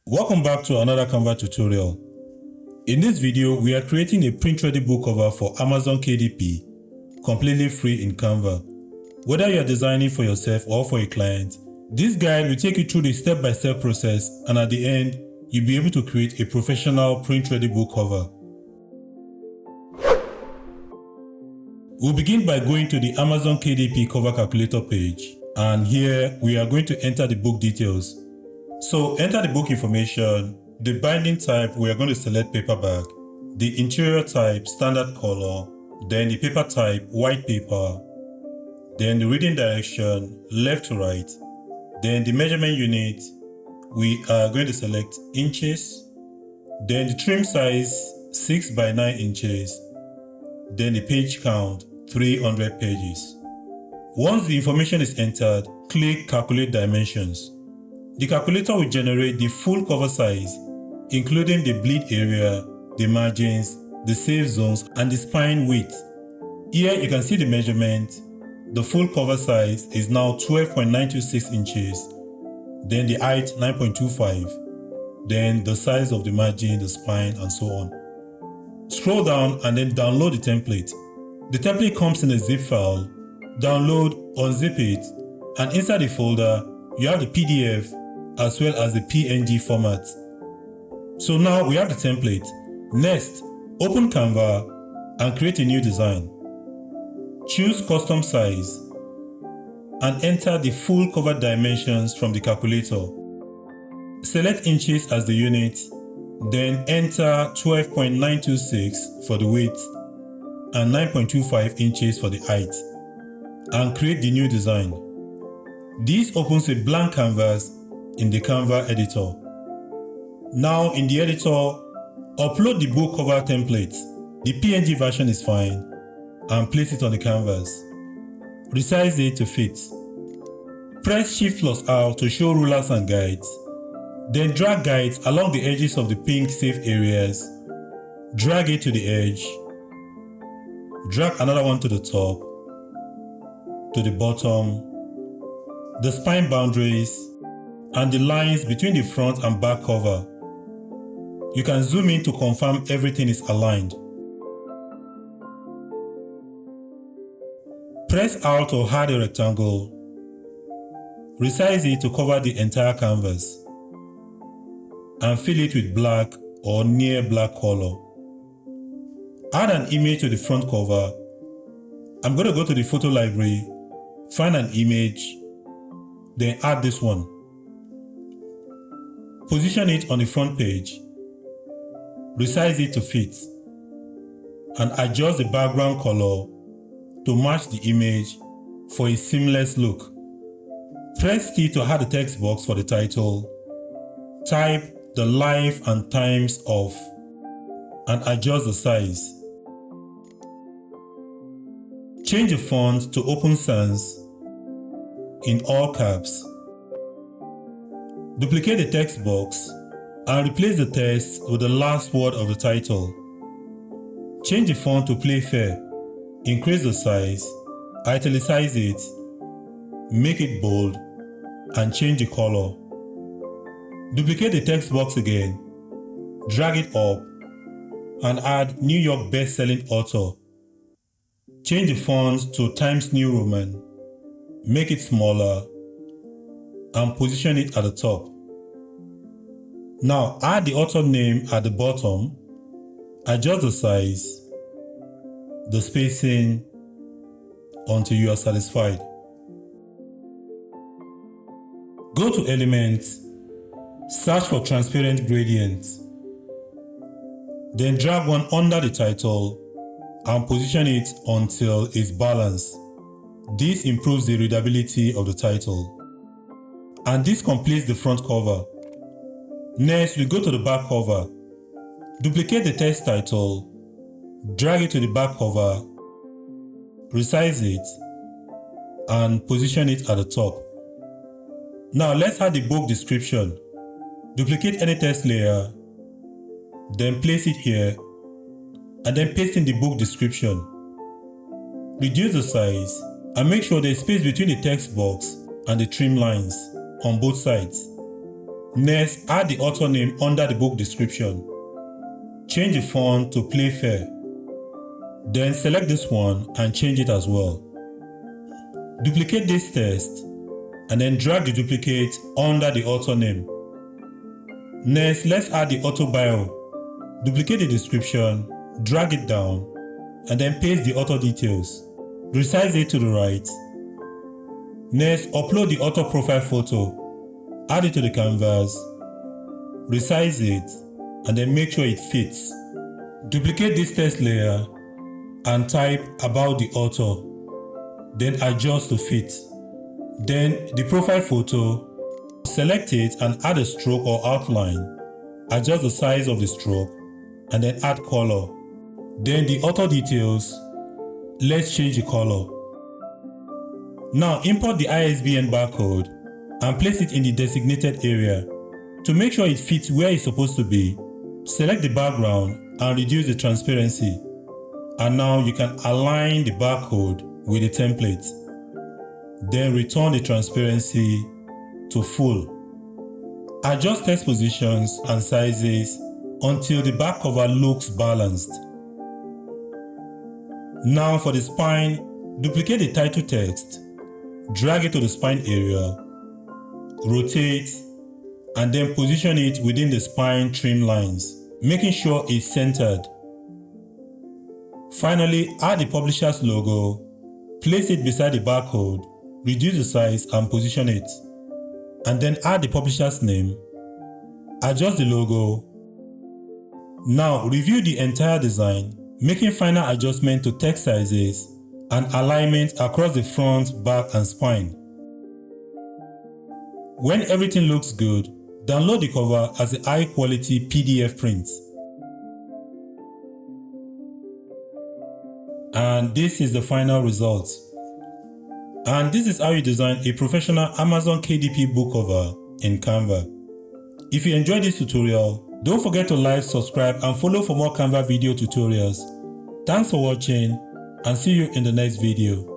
Welcome back to another Canva tutorial. In this video, we are creating a print-ready book cover for Amazon KDP, completely free in Canva. Whether you are designing for yourself or for a client, this guide will take you through the step-by-step process, and at the end, you'll be able to create a professional print-ready book cover. We'll begin by going to the Amazon KDP cover calculator page, and here we are going to enter the book details. So enter the book information, the binding type we are going to select paperback, the interior type standard color, then the paper type white paper, then the reading direction left to right, then the measurement unit we are going to select inches, then the trim size 6 by 9 inches, then the page count 300 pages. Once the information is entered, click calculate dimensions. The calculator will generate the full cover size, including the bleed area, the margins, the safe zones, and the spine width. Here you can see the measurement. The full cover size is now 12.926 inches, then the height 9.25, then the size of the margin, the spine, and so on. Scroll down and then download the template. The template comes in a zip file. Download, unzip it, and inside the folder, you have the PDF as well as the PNG format. So now we have the template. Next, open Canva and create a new design. Choose custom size and enter the full cover dimensions from the calculator. Select inches as the unit, then enter 12.926 for the width and 9.25 inches for the height, and create the new design. This opens a blank canvas in the Canva editor. Now in the editor, upload the book cover template. The PNG version is fine, and place it on the canvas. Resize it to fit. Press Shift+R to show rulers and guides. Then drag guides along the edges of the pink safe areas. Drag it to the edge. Drag another one to the top, to the bottom, the spine boundaries, and the lines between the front and back cover. You can zoom in to confirm everything is aligned. Press R to add a rectangle. Resize it to cover the entire canvas, and fill it with black or near black color. Add an image to the front cover. I'm going to go to the photo library, find an image, then add this one. Position it on the front page. Resize it to fit, and adjust the background color to match the image for a seamless look. Press T to add the text box for the title. Type the life and times of, and adjust the size. Change the font to Open Sans in all caps. Duplicate the text box and replace the text with the last word of the title. Change the font to Play Fair. Increase the size, italicize it, make it bold, and change the color. Duplicate the text box again, drag it up, and add New York best-selling author. Change the font to Times New Roman, make it smaller, and position it at the top. Now add the author name at the bottom, adjust the size, the spacing until you are satisfied. Go to Elements, search for Transparent Gradients, then drag one under the title and position it until it's balanced. This improves the readability of the title. And this completes the front cover. Next, we go to the back cover. Duplicate the text title, drag it to the back cover, resize it, and position it at the top. Now let's add the book description. Duplicate any text layer, then place it here, and then paste in the book description. Reduce the size, and make sure there is space between the text box and the trim lines on both sides. Next, add the author name under the book description. Change the font to Playfair. Then select this one and change it as well. Duplicate this text and then drag the duplicate under the author name. Next, let's add the author bio. Duplicate the description, drag it down, and then paste the author details. Resize it to the right. Next, upload the author profile photo. Add it to the canvas, resize it, and then make sure it fits. Duplicate this text layer and type about the author. Then adjust to fit. Then the profile photo, select it and add a stroke or outline. Adjust the size of the stroke and then add color. Then the author details, let's change the color. Now import the ISBN barcode and place it in the designated area. To make sure it fits where it's supposed to be, select the background and reduce the transparency. And now you can align the barcode with the template. Then return the transparency to full. Adjust text positions and sizes until the back cover looks balanced. Now for the spine, duplicate the title text, drag it to the spine area, rotate, and then position it within the spine trim lines, making sure it's centered. Finally, add the publisher's logo, place it beside the barcode, reduce the size and position it, and then add the publisher's name, adjust the logo. Now review the entire design, making final adjustment to text sizes and alignment across the front, back, and spine. When everything looks good, download the cover as a high-quality PDF print. And this is the final result. And this is how you design a professional Amazon KDP book cover in Canva. If you enjoyed this tutorial, don't forget to like, subscribe, and follow for more Canva video tutorials. Thanks for watching, and see you in the next video.